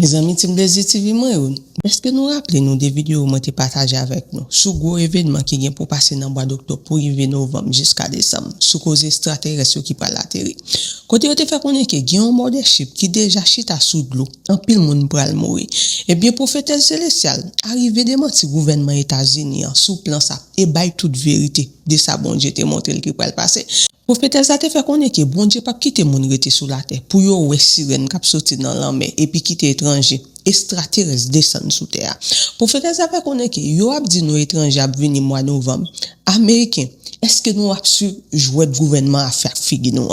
Mes amis, Team Blazy TV, est-ce que nous rappelons des vidéos que nous partagées avec nous sur gros événements qui viennent pour passer dans le mois d'octobre pour arriver novembre jusqu'à décembre, sous cause extraterrestre qui parle la terre. Côté où te fait connaître qu'il y a un mothership qui déjà chita sous de l'eau, en pile monde pral mourir. Et bien, prophète célestial, arrivé de mentir gouvernement États-Unis sous plan ça et bail toute vérité de sa bon Dieu te montrer qui pral passer. Prophète ça te fait connaître que bon Dieu pas quitter moun rete sous la terre pour yo wè sirène k'ap sorti dans la mer et puis quitter étranger extraterrestre descend sous terre. Prophète ça fait connaître que yo ap dit nous étrangers ap venir mois novembre américain. Est-ce que nous avons su jouer le gouvernement à faire figue nous?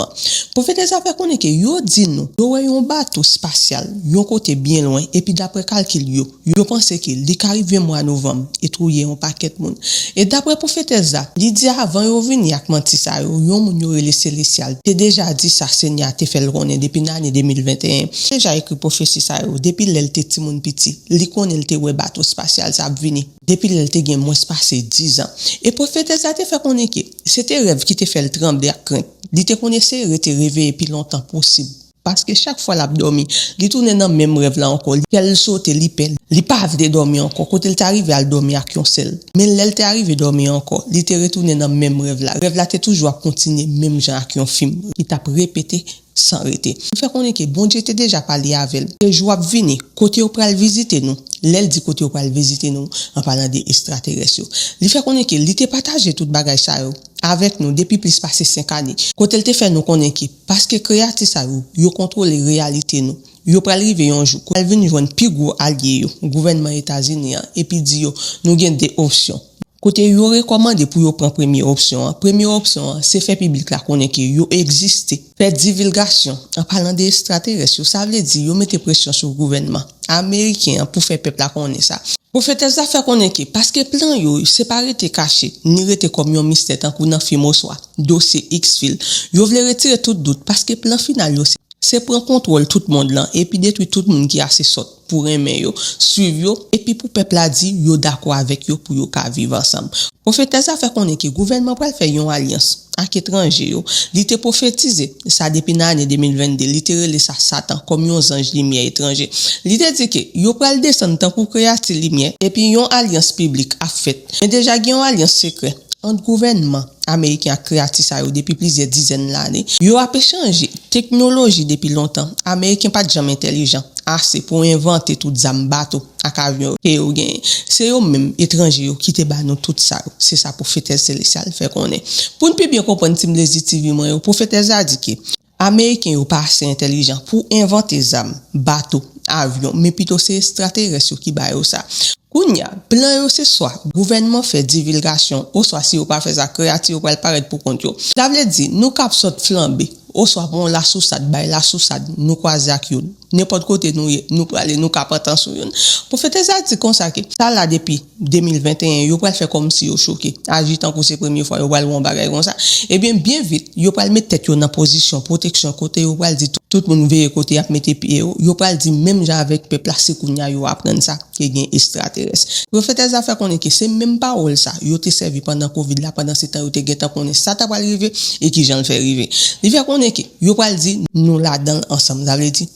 Prophète ça fait connaître que yo dit nous yo un bateau spatial yon côté bien loin et puis d'après calcul yo pense que li arrive mois novembre et trouver un paquet monde. Et d'après prophète ça, li dit avant yo venir ak menti ça yo moun yo les célestial. T'es déjà dit ça Seigneur te fait le connait depuis l'année 2021. Déjà écrit prophétie ça yo depuis l'elte ti moun petit. Li connait te ouais bateau spatial ça venir. Depuis l'elte gen moins passé 10 ans. Et prophète ça te fait connaître c'était rêve qui te fait le trembler à crainte. Il te connaissait rete réveillé plus longtemps possible. Parce que chaque fois l'abdomen, il tourne dans même rêve là encore. Elle saute, il pèle. Il pas de dormir encore. Quand il est arrivé à dormir à seul. Mais elle est arrivé à dormir encore. Il te retourné dans même rêve là. Rêve là t'es toujours à continuer même genre qui un film qui t'a répété sans arrêter. Fait qu'on est que bon Dieu t'es déjà parlé avec elle. Et je vais venir côté au pral visiter nous. L'elle dit côté au pral visiter nous en parlant des extraterrestres. Il fait qu'on est que il te partagé toute bagage ça avec nous depuis plus passé 5 années. Quand elle te fait nous connaître parce que créatif ça yo contrôle les réalités nous. Yo pral arriver un jour. Elle vient joindre plus gros allié yo, gouvernement États-Unis et puis dit yo nous gagne des options. Côté yo recommandé pour yo prendre première option. Première option c'est faire public la connaît que yo existe. Faire divulgation en parlant des extraterrestres. Ça veut dire yo mettez pression sur le gouvernement américain pour faire peuple la connaître ça. Pour faire des affaires connaître parce que plan yo c'est pas rete caché ni rete comme un mystère tant qu'on dans film au soir. Dossier X-Fil. Yo veut retirer tout doute parce que plan final yo c'est prendre contrôle tout le monde là et puis détruire tout le monde qui a ses sortes pour aimer yo suivre yo et puis pour peuple a dit yo d'accord avec yo pour yo ka vivre ensemble. Pour faire ça fait qu'on est que gouvernement pour faire une alliance avec étranger yo li te prophétisé ça depuis l'année 2022 littéralement ça Satan comme un ange lumière étranger li te dit que yo pral descendre tant pour créer cette lumière et puis une alliance publique a fait mais déjà une alliance secrète entre gouvernement américain créatif ça depuis plusieurs dizaines d'années. Yo a échangé technologie depuis longtemps. Américain pas jamais intelligent assez pour inventer tout zam bateau ak avion et yo gagne. C'est eux même étrangers qui te ba nous tout ça. C'est ça pour fêter célestial fait qu'on est. Pour ne plus bien comprendre Team Blazy TV moi pour fêter ça dit que américain yo pas assez intelligent pour inventer zam bateau avion mais plutôt c'est extraterrestre qui ba yo ça. Kounya, plan yo c'est soit gouvernement fait divulgation ou soit si ou pas fait ça créatif ou pas paraître pour compte yo. Ça veut dire nous cap sorte flamber ou soit bon la soussade bay la soussade nous croiser ak yo n'importe côté nous pour aller nous cap attention yo. Pour faire ça dit comme ça que ça là depuis 2021 yo pral faire comme si yo choqué agitant pour c'est première fois yo pral bon bagay comme ça et bien vite yo pral mettre tête yo dans position protection côté yo pral dit tout le monde veille côté a mettre pied yo pral dit même genre avec peuple placé kounya yo apprendre ça que gain extraterrestre. Pour faire des affaires qu'on est que c'est même parole ça yo te servi pendant Covid là pendant ce temps yo te geta connait ça t'a pas arrivé et qui j'en fait arriver. Il fait qu'on est que yo pral dit nous là-dedans ensemble ça veut dire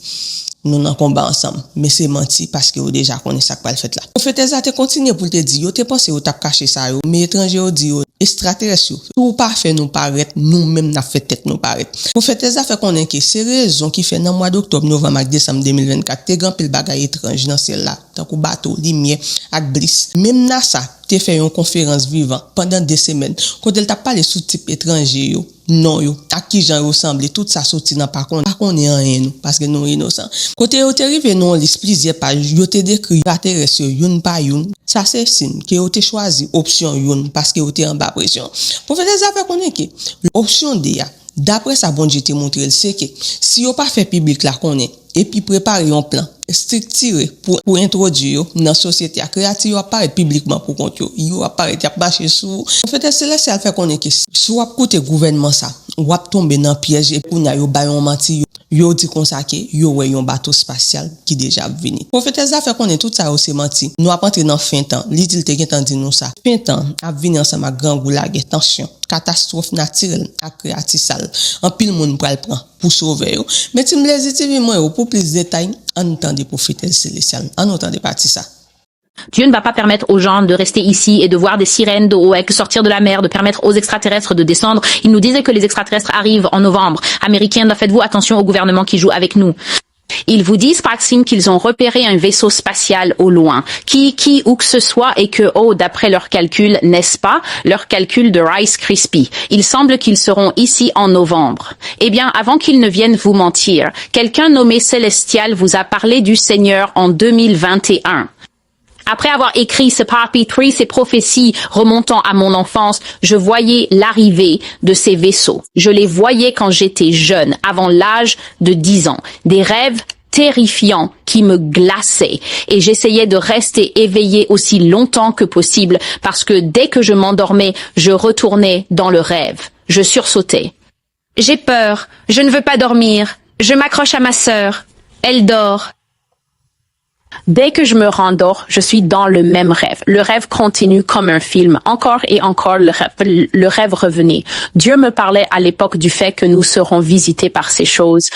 nous en combat ensemble mais c'est menti parce que vous déjà connaît ça pas le fait là. Pour faire ça te continuer pour te dire yo te pensé ou t'a caché ça yo mais étranger yo dit extraterrestre tout pas fait nous paraître nous même n'a fait tête nous paraître. Pour faire des affaires qu'on est que c'est raison qui fait dans mois d'octobre novembre et décembre 2024 te grand pile bagay étrange dans celle là tant que bateau lumière ak bliss même NASA te fait une conférence vivant pendant 2 semaines quand elle t'a parlé sous type étranger yo non yo à qui j'en ressemble tout ça sorti dans par contre est rien nous parce que nous innocent côté yo te arrivé non liste plusieurs pages yo te décrit extraterrestre youn pa youn ça c'est signe que yo te choisi option youn parce que yo te en bas pression pour faire des affaires qu'on est que option D d'après ça bon Dieu te montré c'est que si yo pas fait public là qu'on est et puis préparer un plan structuré pour introduire dans la société créative yo apparaît publiquement pour compte yo apparaît y a marché sous en fait c'est là ça fait qu'on est que soit côté gouvernement ça ou tomber dans piège et pour yo ba yon menti yo dit kon sa ke yo wè yon bateau spatial qui déjà venu. Prophétesse a fait connaître tout ça au menti. Nous a rentré dans fin temps. Li dit te gen tan di nou ça. Fin temps a vini ensemble avec grand goulage, tension, catastrophe naturelle ak créatisal. En pile monde pral prend pour sauver yo. Mais ti m'lezi TV moi pour plus de détails, en entendez prophétesse célestiale. En entendez parti ça. Dieu ne va pas permettre aux gens de rester ici et de voir des sirènes d'OEC sortir de la mer, de permettre aux extraterrestres de descendre. Il nous disait que les extraterrestres arrivent en novembre. Américains, faites-vous attention au gouvernement qui joue avec nous. Ils vous disent, Maxime, qu'ils ont repéré un vaisseau spatial au loin, qui où que ce soit, et que, d'après leurs calculs, n'est-ce pas, leur calcul de Rice Krispies, il semble qu'ils seront ici en novembre. Eh bien, avant qu'ils ne viennent vous mentir, quelqu'un nommé Célestial vous a parlé du Seigneur en 2021. Après avoir écrit ce Papi 3, ces prophéties remontant à mon enfance, je voyais l'arrivée de ces vaisseaux. Je les voyais quand j'étais jeune, avant l'âge de 10 ans. Des rêves terrifiants qui me glaçaient. Et j'essayais de rester éveillée aussi longtemps que possible parce que dès que je m'endormais, je retournais dans le rêve. Je sursautais. J'ai peur. Je ne veux pas dormir. Je m'accroche à ma sœur. Elle dort. Dès que je me rendors, je suis dans le même rêve. Le rêve continue comme un film. Encore et encore, le rêve revenait. Dieu me parlait à l'époque du fait que nous serons visités par ces choses.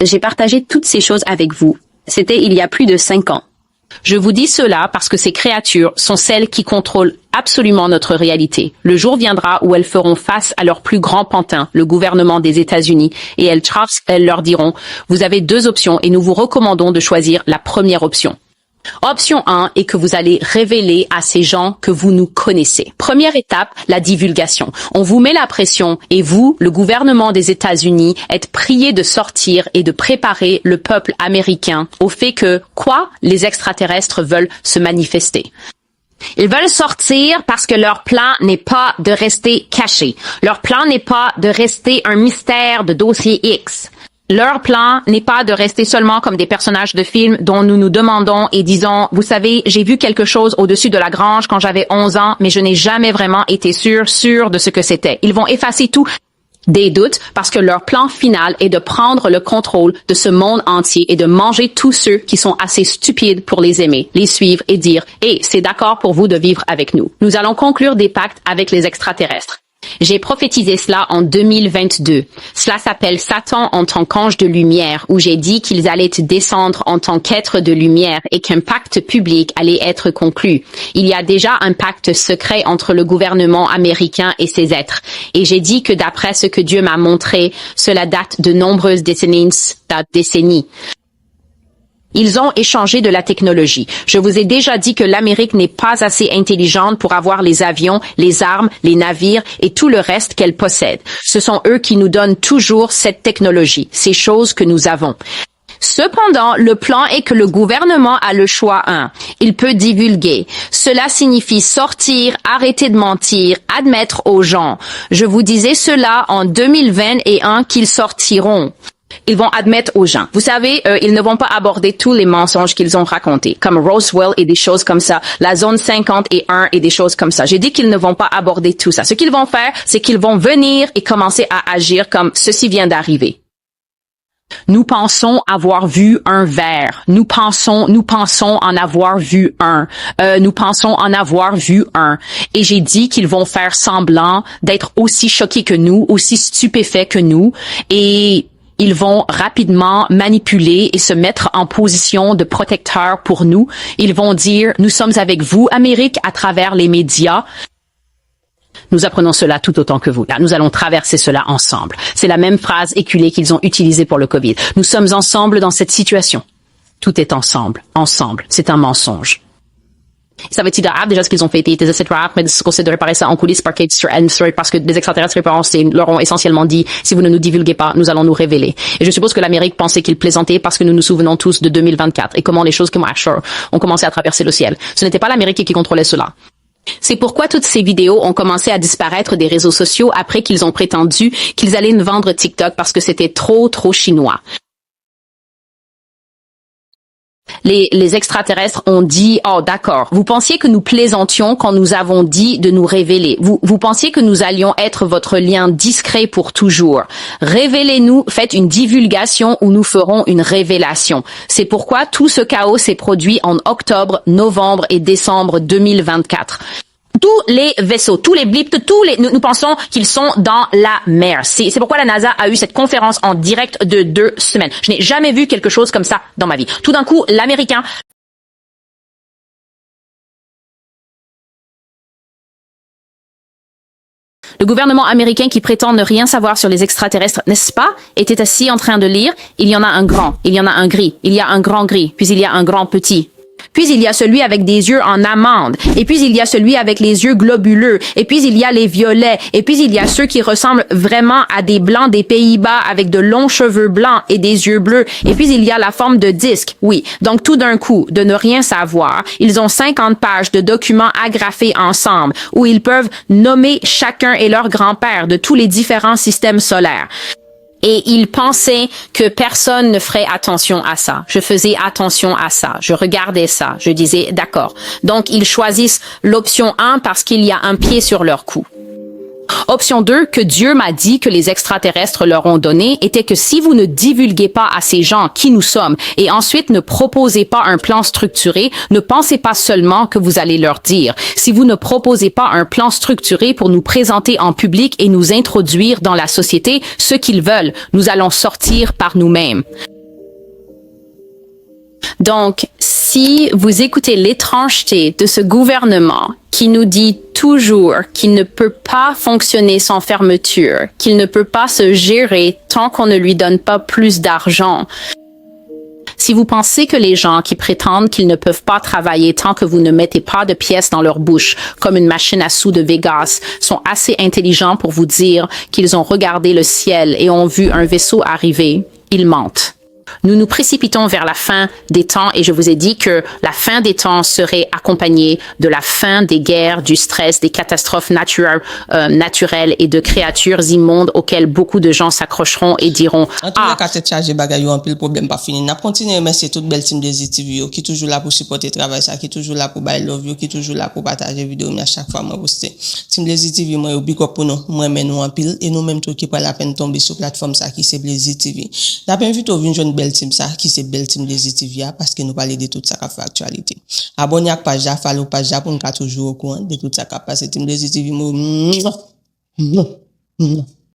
J'ai partagé toutes ces choses avec vous. C'était il y a plus de 5 ans. Je vous dis cela parce que ces créatures sont celles qui contrôlent absolument notre réalité. Le jour viendra où elles feront face à leur plus grand pantin, le gouvernement des États-Unis, et elles leur diront, vous avez 2 options et nous vous recommandons de choisir la première option. Option 1 est que vous allez révéler à ces gens que vous nous connaissez. Première étape, la divulgation. On vous met la pression et vous, le gouvernement des États-Unis, êtes priés de sortir et de préparer le peuple américain au fait que, les extraterrestres veulent se manifester. Ils veulent sortir parce que leur plan n'est pas de rester caché. Leur plan n'est pas de rester un mystère de dossier X. Leur plan n'est pas de rester seulement comme des personnages de films dont nous nous demandons et disons, vous savez, j'ai vu quelque chose au-dessus de la grange quand j'avais 11 ans, mais je n'ai jamais vraiment été sûr de ce que c'était. Ils vont effacer tout des doutes parce que leur plan final est de prendre le contrôle de ce monde entier et de manger tous ceux qui sont assez stupides pour les aimer, les suivre et dire, c'est d'accord pour vous de vivre avec nous. Nous allons conclure des pactes avec les extraterrestres. J'ai prophétisé cela en 2022. Cela s'appelle Satan en tant qu'ange de lumière, où j'ai dit qu'ils allaient descendre en tant qu'être de lumière et qu'un pacte public allait être conclu. Il y a déjà un pacte secret entre le gouvernement américain et ces êtres. Et j'ai dit que d'après ce que Dieu m'a montré, cela date de nombreuses décennies. Ils ont échangé de la technologie. Je vous ai déjà dit que l'Amérique n'est pas assez intelligente pour avoir les avions, les armes, les navires et tout le reste qu'elle possède. Ce sont eux qui nous donnent toujours cette technologie, ces choses que nous avons. Cependant, le plan est que le gouvernement a le choix 1. Il peut divulguer. Cela signifie sortir, arrêter de mentir, admettre aux gens. Je vous disais cela en 2021 qu'ils sortiront. Ils vont admettre aux gens. Vous savez, ils ne vont pas aborder tous les mensonges qu'ils ont racontés, comme Roswell et des choses comme ça, la zone 51 et des choses comme ça. J'ai dit qu'ils ne vont pas aborder tout ça. Ce qu'ils vont faire, c'est qu'ils vont venir et commencer à agir comme ceci vient d'arriver. Nous pensons avoir vu un ver. Nous pensons en avoir vu un. Nous pensons en avoir vu un. Et j'ai dit qu'ils vont faire semblant d'être aussi choqués que nous, aussi stupéfaits que nous, et ils vont rapidement manipuler et se mettre en position de protecteur pour nous. Ils vont dire, nous sommes avec vous, Amérique, à travers les médias. Nous apprenons cela tout autant que vous. Là, nous allons traverser cela ensemble. C'est la même phrase éculée qu'ils ont utilisée pour le COVID. Nous sommes ensemble dans cette situation. Tout est ensemble. Ensemble. C'est un mensonge. Ça va être grave déjà ce qu'ils ont fait. Ils essaient de rap, mais ce qu'on essaie de réparer ça en coulisses parce que des extraterrestres leur ont essentiellement dit, si vous ne nous divulguez pas, nous allons nous révéler. Et je suppose que l'Amérique pensait qu'ils plaisantaient parce que nous nous souvenons tous de 2024 et comment les choses comme Asher ont commencé à traverser le ciel. Ce n'était pas l'Amérique qui contrôlait cela. C'est pourquoi toutes ces vidéos ont commencé à disparaître des réseaux sociaux après qu'ils ont prétendu qu'ils allaient nous vendre TikTok parce que c'était trop chinois. Les extraterrestres ont dit, oh d'accord, vous pensiez que nous plaisantions quand nous avons dit de nous révéler. Vous pensiez que nous allions être votre lien discret pour toujours. Révélez-nous, faites une divulgation ou nous ferons une révélation. C'est pourquoi tout ce chaos s'est produit en octobre, novembre et décembre 2024. Tous les vaisseaux, tous les blips, nous pensons qu'ils sont dans la mer. C'est pourquoi la NASA a eu cette conférence en direct de 2 semaines. Je n'ai jamais vu quelque chose comme ça dans ma vie. Tout d'un coup, le gouvernement américain qui prétend ne rien savoir sur les extraterrestres, n'est-ce pas, était assis en train de lire. Il y en a un grand, il y en a un gris, il y a un grand gris, puis il y a un grand petit. Puis il y a celui avec des yeux en amande. Et puis il y a celui avec les yeux globuleux. Et puis il y a les violets. Et puis il y a ceux qui ressemblent vraiment à des blancs des Pays-Bas avec de longs cheveux blancs et des yeux bleus. Et puis il y a la forme de disque. Oui. Donc tout d'un coup, de ne rien savoir, ils ont 50 pages de documents agrafés ensemble où ils peuvent nommer chacun et leur grand-père de tous les différents systèmes solaires. Et ils pensaient que personne ne ferait attention à ça. Je faisais attention à ça. Je regardais ça. Je disais, d'accord. Donc, ils choisissent l'option 1 parce qu'il y a un pied sur leur cou. Option 2, que Dieu m'a dit que les extraterrestres leur ont donné, était que si vous ne divulguez pas à ces gens qui nous sommes et ensuite ne proposez pas un plan structuré, ne pensez pas seulement que vous allez leur dire. Si vous ne proposez pas un plan structuré pour nous présenter en public et nous introduire dans la société ce qu'ils veulent, nous allons sortir par nous-mêmes. Donc, si vous écoutez l'étrangeté de ce gouvernement qui nous dit toujours qu'il ne peut pas fonctionner sans fermeture, qu'il ne peut pas se gérer tant qu'on ne lui donne pas plus d'argent, si vous pensez que les gens qui prétendent qu'ils ne peuvent pas travailler tant que vous ne mettez pas de pièces dans leur bouche, comme une machine à sous de Vegas, sont assez intelligents pour vous dire qu'ils ont regardé le ciel et ont vu un vaisseau arriver, ils mentent. Nous nous précipitons vers la fin des temps et je vous ai dit que la fin des temps serait accompagnée de la fin des guerres, du stress, des catastrophes naturelles et de créatures immondes auxquelles beaucoup de gens s'accrocheront et diront « Ah, le problème pas fini. N'a continué mais c'est toute belle team de ZTV qui toujours là pour supporter le travail ça, qui toujours là pour buy love you, qui toujours là pour partager vidéo à chaque fois moi poster. Team de ZTV moi big up pour nous, moi mais nous en pile et nous même tout qui pas la peine tomber sur plateforme ça qui c'est ZTV. N'a pas invité une jeune belle team ça qui c'est belle team de ZTV parce que nous parler de tout ça qui fait actualité. Abonnez à la page, follow page pour nous toujours au courant de tout ça qui passe team de ZTV.